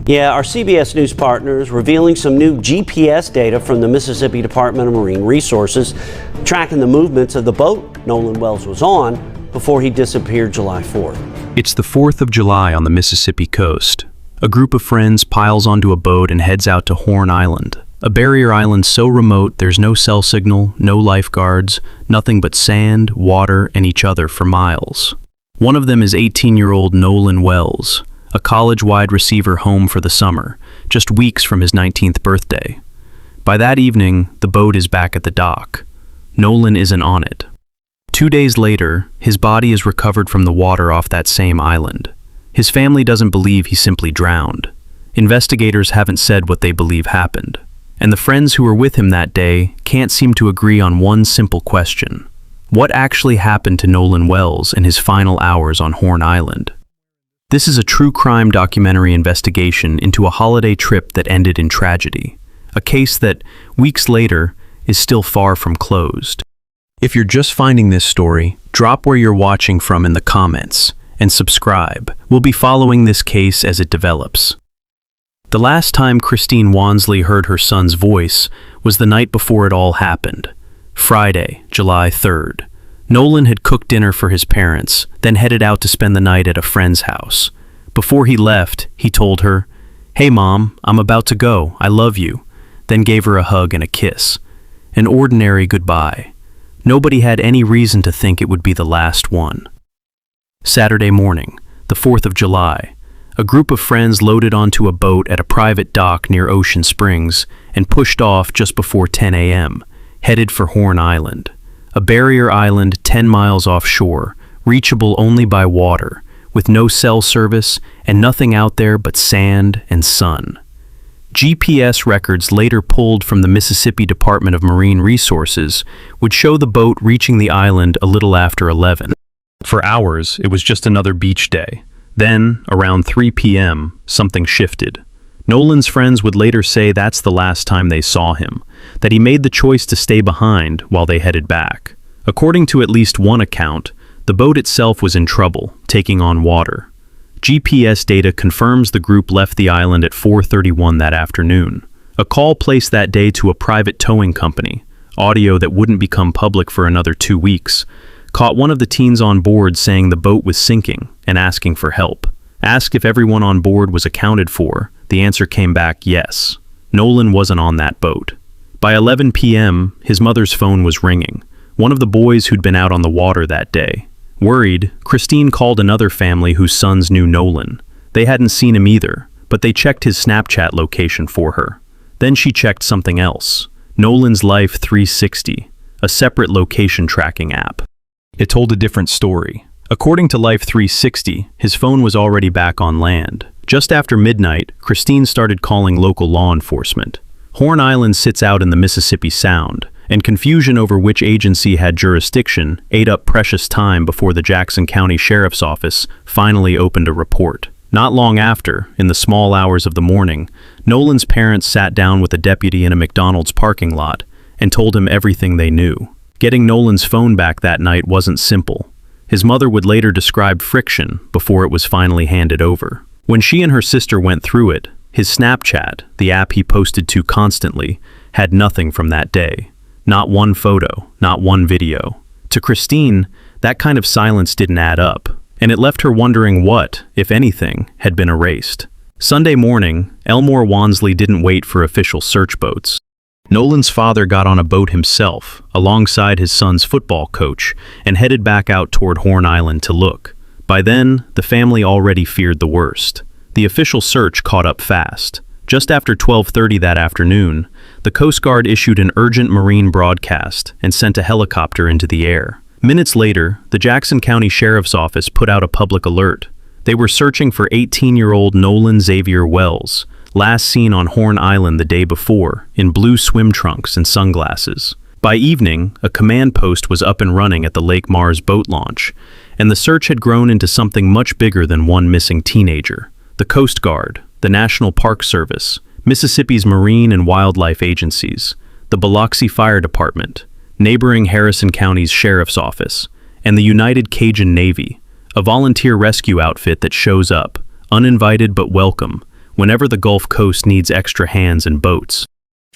Yeah, our CBS News partners revealing some new GPS data from the Mississippi Department of Marine Resources, tracking the movements of the boat Nolan Wells was on before he disappeared July 4th. It's the 4th of July on the Mississippi coast. A group of friends piles onto a boat and heads out to Horn Island, a barrier island so remote there's no cell signal, no lifeguards, nothing but sand, water, and each other for miles. One of them is 18-year-old Nolan Wells, a college wide receiver home for the summer, just weeks from his 19th birthday. By that evening, the boat is back at the dock. Nolan isn't on it. 2 days later, his body is recovered from the water off that same island. His family doesn't believe he simply drowned. Investigators haven't said what they believe happened. And the friends who were with him that day can't seem to agree on one simple question. What actually happened to Nolan Wells in his final hours on Horn Island? This is a true crime documentary investigation into a holiday trip that ended in tragedy, a case that, weeks later, is still far from closed. If you're just finding this story, drop where you're watching from in the comments, and subscribe. We'll be following this case as it develops. The last time Christine Wansley heard her son's voice was the night before it all happened, Friday, July 3rd. Nolan had cooked dinner for his parents, then headed out to spend the night at a friend's house. Before he left, he told her, "Hey Mom, I'm about to go, I love you," then gave her a hug and a kiss. An ordinary goodbye. Nobody had any reason to think it would be the last one. Saturday morning, the 4th of July, a group of friends loaded onto a boat at a private dock near Ocean Springs and pushed off just before 10 a.m., headed for Horn Island, a barrier island 10 miles offshore, reachable only by water, with no cell service and nothing out there but sand and sun. GPS records later pulled from the Mississippi Department of Marine Resources would show the boat reaching the island a little after 11. For hours, it was just another beach day. Then, around 3 p.m., something shifted. Nolan's friends would later say that's the last time they saw him, that he made the choice to stay behind while they headed back. According to at least one account, the boat itself was in trouble, taking on water. GPS data confirms the group left the island at 4:31 that afternoon. A call placed that day to a private towing company, audio that wouldn't become public for another 2 weeks, caught one of the teens on board saying the boat was sinking and asking for help. Asked if everyone on board was accounted for, the answer came back yes. Nolan wasn't on that boat. By 11 p.m., his mother's phone was ringing, one of the boys who'd been out on the water that day. Worried, Christine called another family whose sons knew Nolan. They hadn't seen him either, but they checked his Snapchat location for her. Then she checked something else, Nolan's Life 360, a separate location tracking app. It told a different story. According to Life 360, his phone was already back on land. Just after midnight, Christine started calling local law enforcement. Horn Island sits out in the Mississippi Sound, and confusion over which agency had jurisdiction ate up precious time before the Jackson County Sheriff's Office finally opened a report. Not long after, in the small hours of the morning, Nolan's parents sat down with a deputy in a McDonald's parking lot and told him everything they knew. Getting Nolan's phone back that night wasn't simple. His mother would later describe friction before it was finally handed over. When she and her sister went through it, his Snapchat, the app he posted to constantly, had nothing from that day. Not one photo, not one video. To Christine, that kind of silence didn't add up, and it left her wondering what, if anything, had been erased. Sunday morning, Elmore Wansley didn't wait for official search boats. Nolan's father got on a boat himself, alongside his son's football coach, and headed back out toward Horn Island to look. By then, the family already feared the worst. The official search caught up fast. Just after 12:30 that afternoon, the Coast Guard issued an urgent marine broadcast and sent a helicopter into the air. Minutes later, the Jackson County Sheriff's Office put out a public alert. They were searching for 18-year-old Nolan Xavier Wells, last seen on Horn Island the day before, in blue swim trunks and sunglasses. By evening, a command post was up and running at the Lake Mars boat launch, and the search had grown into something much bigger than one missing teenager. The Coast Guard, the National Park Service, Mississippi's marine and wildlife agencies, the Biloxi Fire Department, neighboring Harrison County's Sheriff's Office, and the United Cajun Navy, a volunteer rescue outfit that shows up, uninvited but welcome, whenever the Gulf Coast needs extra hands and boats.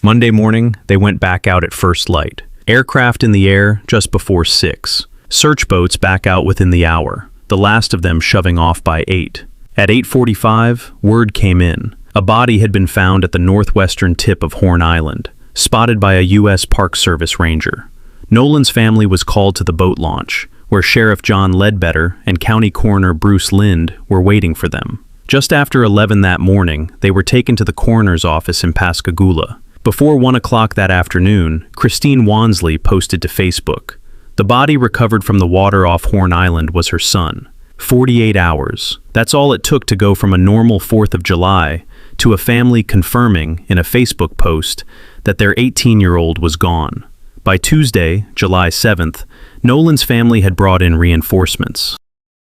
Monday morning, they went back out at first light. Aircraft in the air just before 6. Search boats back out within the hour, the last of them shoving off by 8. At 8:45, word came in. A body had been found at the northwestern tip of Horn Island, spotted by a U.S. Park Service ranger. Nolan's family was called to the boat launch, where Sheriff John Ledbetter and County Coroner Bruce Lind were waiting for them. Just after 11 that morning, they were taken to the coroner's office in Pascagoula. Before 1 o'clock that afternoon, Christine Wansley posted to Facebook. The body recovered from the water off Horn Island was her son. 48 hours. That's all it took to go from a normal 4th of July to a family confirming in a Facebook post that their 18-year-old was gone. By Tuesday, July 7th, Nolan's family had brought in reinforcements.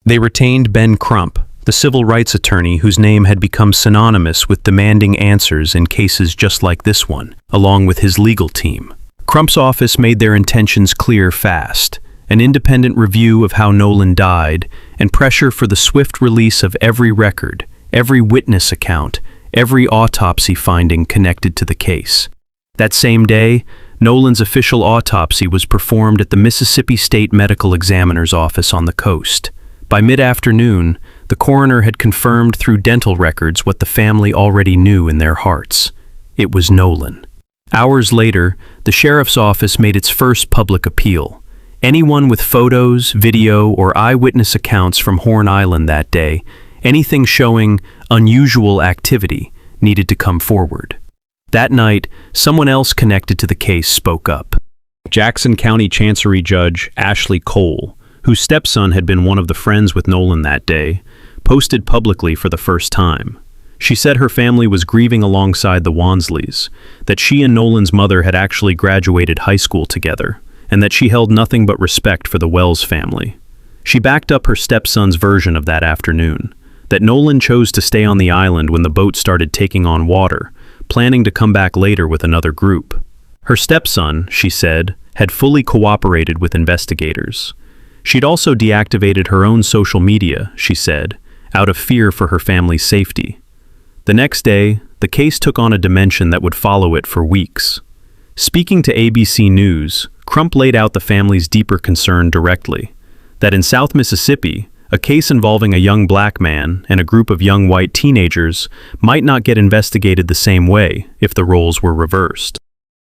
They retained Ben Crump, the civil rights attorney whose name had become synonymous with demanding answers in cases just like this one, along with his legal team. Crump's office made their intentions clear fast: an independent review of how Nolan died, and pressure for the swift release of every record, every witness account, every autopsy finding connected to the case. That same day, Nolan's official autopsy was performed at the Mississippi State Medical Examiner's office on the coast. By mid-afternoon, the coroner had confirmed through dental records what the family already knew in their hearts. It was Nolan. Hours later, the sheriff's office made its first public appeal. Anyone with photos, video, or eyewitness accounts from Horn Island that day, anything showing unusual activity, needed to come forward. That night, someone else connected to the case spoke up. Jackson County Chancery Judge Ashley Cole, whose stepson had been one of the friends with Nolan that day, posted publicly for the first time. She said her family was grieving alongside the Wansleys, that she and Nolan's mother had actually graduated high school together, and that she held nothing but respect for the Wells family. She backed up her stepson's version of that afternoon, that Nolan chose to stay on the island when the boat started taking on water, planning to come back later with another group. Her stepson, she said, had fully cooperated with investigators. She'd also deactivated her own social media, she said, out of fear for her family's safety. The next day, the case took on a dimension that would follow it for weeks. Speaking to ABC News, Crump laid out the family's deeper concern directly, that in South Mississippi, a case involving a young black man and a group of young white teenagers might not get investigated the same way if the roles were reversed.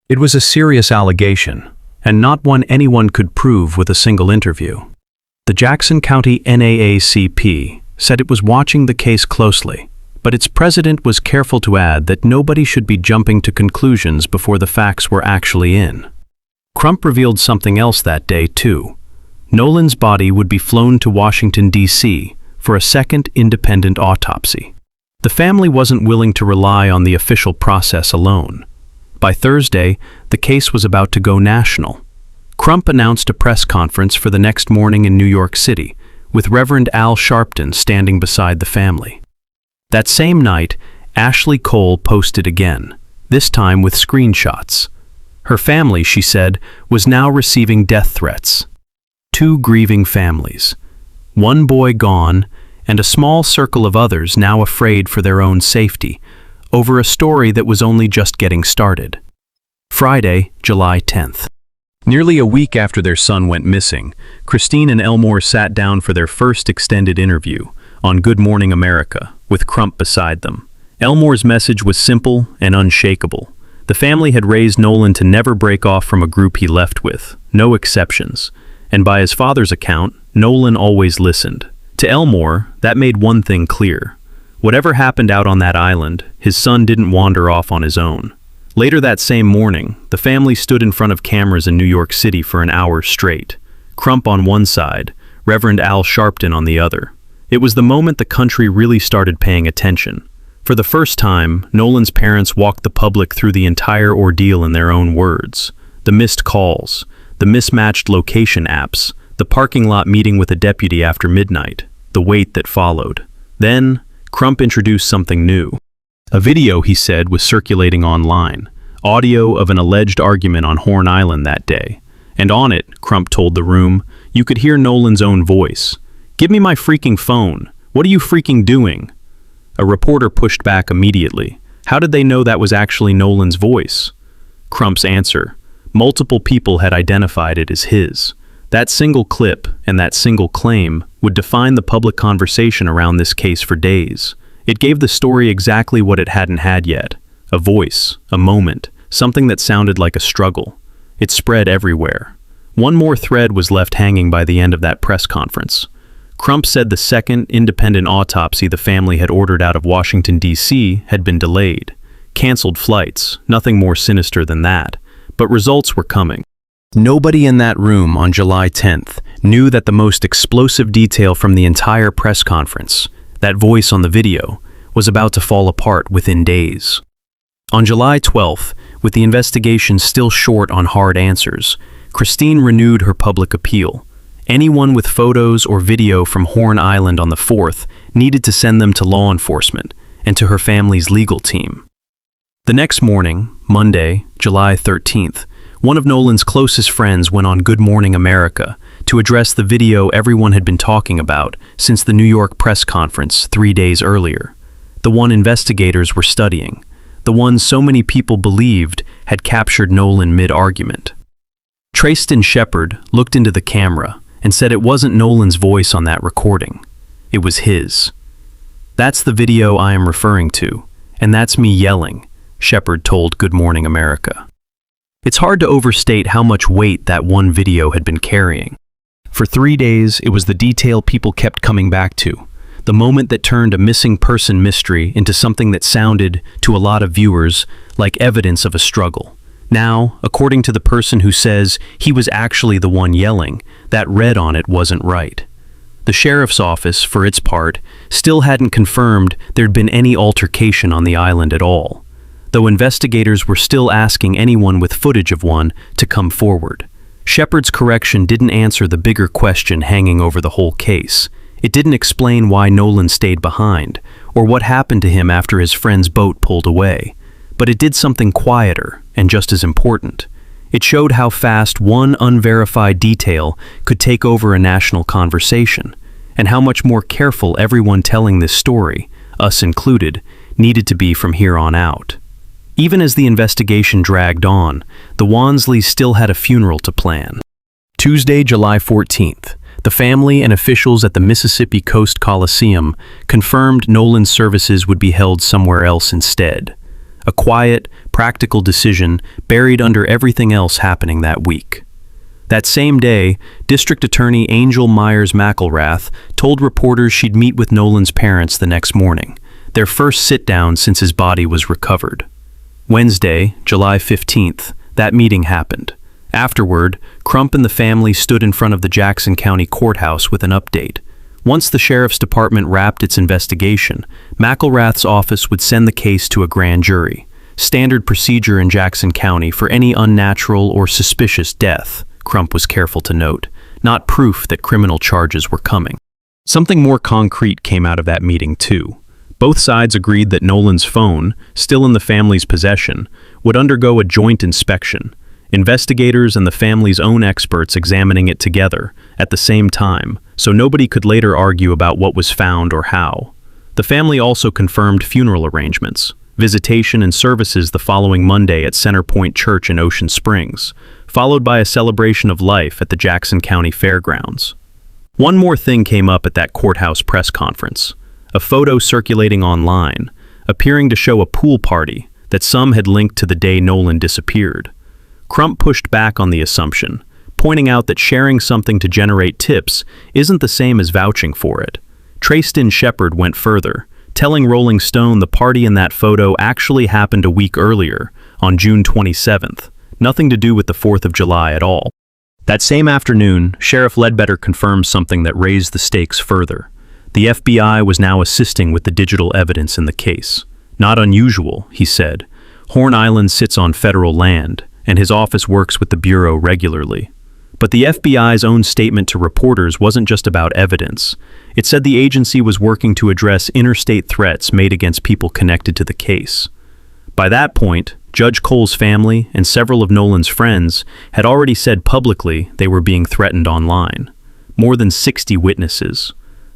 It was a serious allegation, and not one anyone could prove with a single interview. The Jackson County NAACP said it was watching the case closely, but its president was careful to add that nobody should be jumping to conclusions before the facts were actually in. Crump revealed something else that day, too. Nolan's body would be flown to Washington, D.C. for a second independent autopsy. The family wasn't willing to rely on the official process alone. By Thursday, the case was about to go national. Crump announced a press conference for the next morning in New York City, with Reverend Al Sharpton standing beside the family. That same night, Ashley Cole posted again, this time with screenshots. Her family, she said, was now receiving death threats. 2 grieving families, 1 boy gone, and a small circle of others now afraid for their own safety, over a story that was only just getting started. Friday, July 10th. Nearly a week after their son went missing, Christine and Elmore sat down for their first extended interview on Good Morning America, with Crump beside them. Elmore's message was simple and unshakable. The family had raised Nolan to never break off from a group he left with, no exceptions. And by his father's account, Nolan always listened. To Elmore, that made one thing clear. Whatever happened out on that island, his son didn't wander off on his own. Later that same morning, the family stood in front of cameras in New York City for an hour straight. Crump on one side, Reverend Al Sharpton on the other. It was the moment the country really started paying attention. For the first time, Nolan's parents walked the public through the entire ordeal in their own words. The missed calls, the mismatched location apps, the parking lot meeting with a deputy after midnight, the wait that followed. Then, Crump introduced something new. A video, he said, was circulating online, audio of an alleged argument on Horn Island that day. And on it, Crump told the room, you could hear Nolan's own voice. "Give me my freaking phone. What are you freaking doing?" A reporter pushed back immediately. How did they know that was actually Nolan's voice? Crump's answer: multiple people had identified it as his. That single clip and that single claim would define the public conversation around this case for days. It gave the story exactly what it hadn't had yet: a voice, a moment, something that sounded like a struggle. It spread everywhere. One more thread was left hanging by the end of that press conference. Crump said the second independent autopsy the family had ordered out of Washington, D.C. had been delayed. Canceled flights, nothing more sinister than that. But results were coming. Nobody in that room on July 10th knew that the most explosive detail from the entire press conference, that voice on the video, was about to fall apart within days. On July 12th, with the investigation still short on hard answers, Christine renewed her public appeal. Anyone with photos or video from Horn Island on the 4th needed to send them to law enforcement and to her family's legal team. The next morning, Monday, July 13th, one of Nolan's closest friends went on Good Morning America to address the video everyone had been talking about since the New York press conference 3 days earlier. The one investigators were studying. The one so many people believed had captured Nolan mid-argument. Trayston Shepard looked into the camera and said it wasn't Nolan's voice on that recording. It was his. "That's the video I am referring to, and that's me yelling," Shepard told Good Morning America. It's hard to overstate how much weight that one video had been carrying. For 3 days, it was the detail people kept coming back to, the moment that turned a missing person mystery into something that sounded, to a lot of viewers, like evidence of a struggle. Now, according to the person who says he was actually the one yelling, that red on it wasn't right. The sheriff's office, for its part, still hadn't confirmed there'd been any altercation on the island at all, though investigators were still asking anyone with footage of one to come forward. Shepard's correction didn't answer the bigger question hanging over the whole case. It didn't explain why Nolan stayed behind, or what happened to him after his friend's boat pulled away. But it did something quieter, and just as important. It showed how fast one unverified detail could take over a national conversation, and how much more careful everyone telling this story, us included, needed to be from here on out. Even as the investigation dragged on, the Wansleys still had a funeral to plan. Tuesday, July 14th, the family and officials at the Mississippi Coast Coliseum confirmed Nolan's services would be held somewhere else instead. A quiet, practical decision buried under everything else happening that week. That same day, District Attorney Angel Myers-McElrath told reporters she'd meet with Nolan's parents the next morning, their first sit-down since his body was recovered. Wednesday, July 15th, that meeting happened. Afterward, Crump and the family stood in front of the Jackson County Courthouse with an update. Once the Sheriff's Department wrapped its investigation, McElrath's office would send the case to a grand jury, standard procedure in Jackson County for any unnatural or suspicious death, Crump was careful to note, not proof that criminal charges were coming. Something more concrete came out of that meeting, too. Both sides agreed that Nolan's phone, still in the family's possession, would undergo a joint inspection, investigators and the family's own experts examining it together at the same time, so nobody could later argue about what was found or how. The family also confirmed funeral arrangements, visitation and services the following Monday at Center Point Church in Ocean Springs, followed by a celebration of life at the Jackson County Fairgrounds. One more thing came up at that courthouse press conference, a photo circulating online, appearing to show a pool party that some had linked to the day Nolan disappeared. Crump pushed back on the assumption, pointing out that sharing something to generate tips isn't the same as vouching for it. Trayston Shepard went further, telling Rolling Stone the party in that photo actually happened a week earlier, on June 27th, nothing to do with the 4th of July at all. That same afternoon, Sheriff Ledbetter confirmed something that raised the stakes further. The FBI was now assisting with the digital evidence in the case. Not unusual, he said. Horn Island sits on federal land, and his office works with the Bureau regularly. But the FBI's own statement to reporters wasn't just about evidence. It said the agency was working to address interstate threats made against people connected to the case. By that point, Judge Cole's family and several of Nolan's friends had already said publicly they were being threatened online. More than 60 witnesses.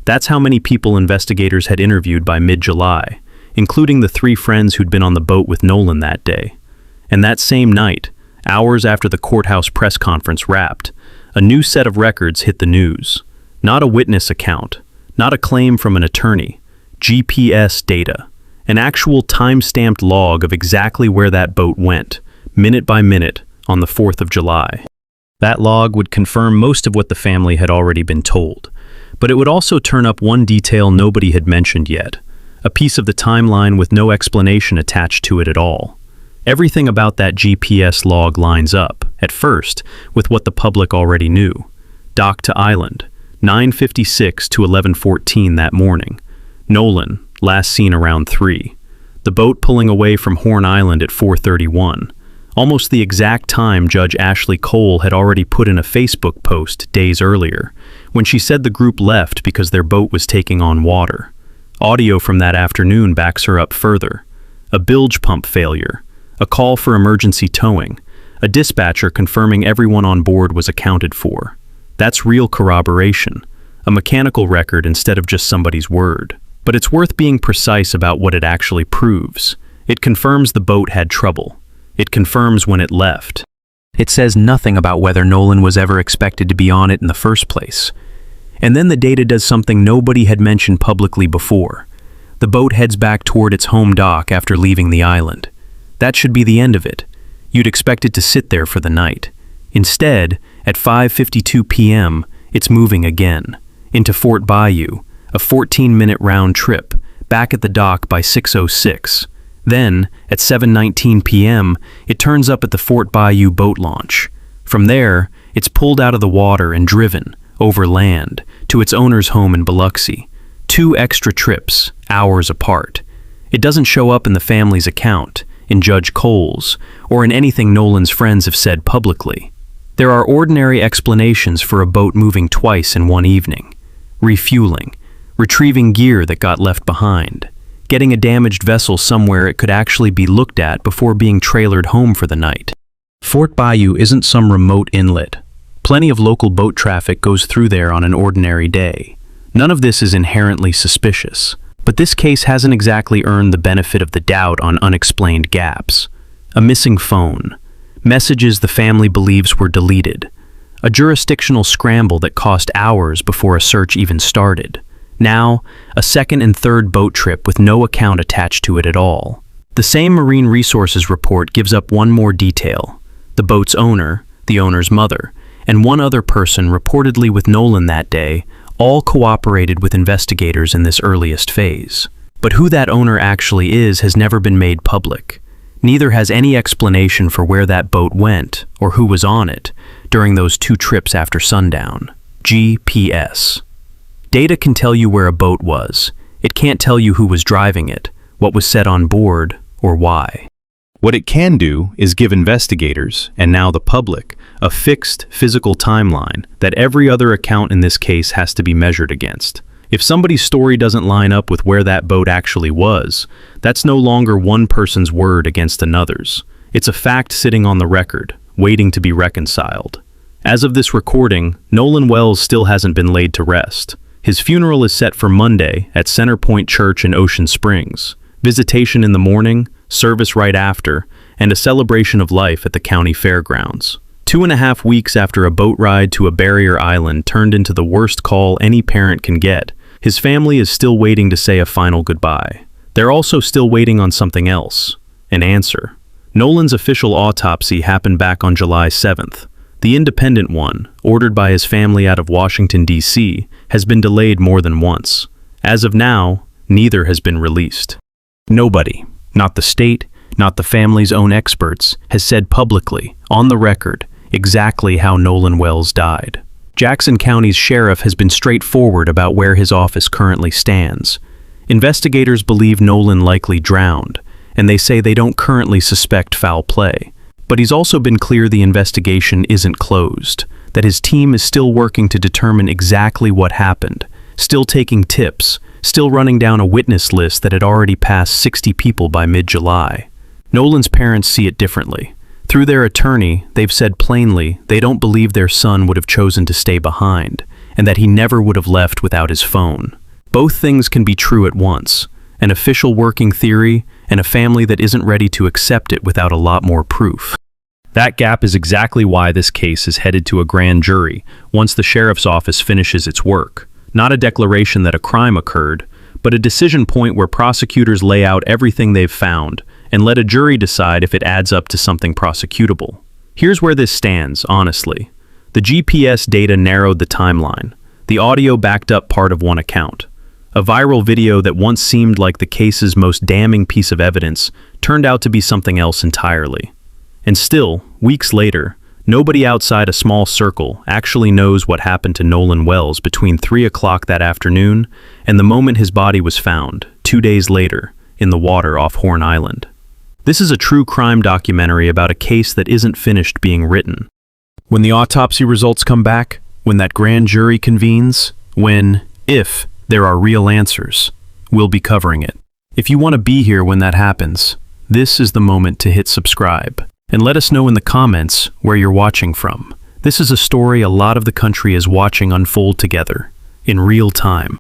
That's how many people investigators had interviewed by mid-July, including the 3 friends who'd been on the boat with Nolan that day. And that same night, hours after the courthouse press conference wrapped, a new set of records hit the news. Not a witness account, not a claim from an attorney, GPS data, an actual time-stamped log of exactly where that boat went, minute by minute, on the 4th of July. That log would confirm most of what the family had already been told, but it would also turn up one detail nobody had mentioned yet, a piece of the timeline with no explanation attached to it at all. Everything about that GPS log lines up, at first, with what the public already knew. Dock to island, 9:56 to 11:14 that morning. Nolan, last seen around 3. The boat pulling away from Horn Island at 4:31. Almost the exact time Judge Ashley Cole had already put in a Facebook post days earlier, when she said the group left because their boat was taking on water. Audio from that afternoon backs her up further. A bilge pump failure, a call for emergency towing, a dispatcher confirming everyone on board was accounted for. That's real corroboration, a mechanical record instead of just somebody's word. But it's worth being precise about what it actually proves. It confirms the boat had trouble. It confirms when it left. It says nothing about whether Nolan was ever expected to be on it in the first place. And then the data does something nobody had mentioned publicly before. The boat heads back toward its home dock after leaving the island. That should be the end of it. You'd expect it to sit there for the night. Instead, at 5:52 p.m., it's moving again, into Fort Bayou, a 14-minute round trip, back at the dock by 6:06. Then, at 7:19 p.m., it turns up at the Fort Bayou boat launch. From there, it's pulled out of the water and driven, over land, to its owner's home in Biloxi. 2 extra trips, hours apart. It doesn't show up in the family's account, in Judge Cole's, or in anything Nolan's friends have said publicly. There are ordinary explanations for a boat moving twice in one evening. Refueling, retrieving gear that got left behind, getting a damaged vessel somewhere it could actually be looked at before being trailered home for the night. Fort Bayou isn't some remote inlet. Plenty of local boat traffic goes through there on an ordinary day. None of this is inherently suspicious, but this case hasn't exactly earned the benefit of the doubt on unexplained gaps. A missing phone, messages the family believes were deleted, a jurisdictional scramble that cost hours before a search even started. Now, a second and third boat trip with no account attached to it at all. The same Marine Resources report gives up one more detail. The boat's owner, the owner's mother, and one other person reportedly with Nolan that day all cooperated with investigators in this earliest phase. But who that owner actually is has never been made public. Neither has any explanation for where that boat went or who was on it during those 2 trips after sundown. GPS. Data can tell you where a boat was. It can't tell you who was driving it, what was said on board, or why. What it can do is give investigators, and now the public, a fixed, physical timeline that every other account in this case has to be measured against. If somebody's story doesn't line up with where that boat actually was, that's no longer one person's word against another's. It's a fact sitting on the record, waiting to be reconciled. As of this recording, Nolan Wells still hasn't been laid to rest. His funeral is set for Monday at Center Point Church in Ocean Springs. Visitation in the morning, service right after, and a celebration of life at the county fairgrounds. 2.5 weeks after a boat ride to a barrier island turned into the worst call any parent can get, his family is still waiting to say a final goodbye. They're also still waiting on something else, an answer. Nolan's official autopsy happened back on July 7th. The independent one, ordered by his family out of Washington, D.C., has been delayed more than once. As of now, neither has been released. Nobody, not the state, not the family's own experts, has said publicly, on the record, exactly how Nolan Wells died. Jackson County's sheriff has been straightforward about where his office currently stands. Investigators believe Nolan likely drowned, and they say they don't currently suspect foul play. But he's also been clear the investigation isn't closed, that his team is still working to determine exactly what happened, still taking tips, still running down a witness list that had already passed 60 people by mid-July. Nolan's parents see it differently. Through their attorney, they've said plainly they don't believe their son would have chosen to stay behind, and that he never would have left without his phone. Both things can be true at once: an official working theory and a family that isn't ready to accept it without a lot more proof. That gap is exactly why this case is headed to a grand jury once the sheriff's office finishes its work. Not a declaration that a crime occurred, but a decision point where prosecutors lay out everything they've found and let a jury decide if it adds up to something prosecutable. Here's where this stands, honestly. The GPS data narrowed the timeline. The audio backed up part of one account. A viral video that once seemed like the case's most damning piece of evidence turned out to be something else entirely. And still, weeks later, nobody outside a small circle actually knows what happened to Nolan Wells between 3 o'clock that afternoon and the moment his body was found, 2 days later, in the water off Horn Island. This is a true crime documentary about a case that isn't finished being written. When the autopsy results come back, when that grand jury convenes, if there are real answers, we'll be covering it. If you want to be here when that happens, this is the moment to hit subscribe. And let us know in the comments where you're watching from. This is a story a lot of the country is watching unfold together, in real time.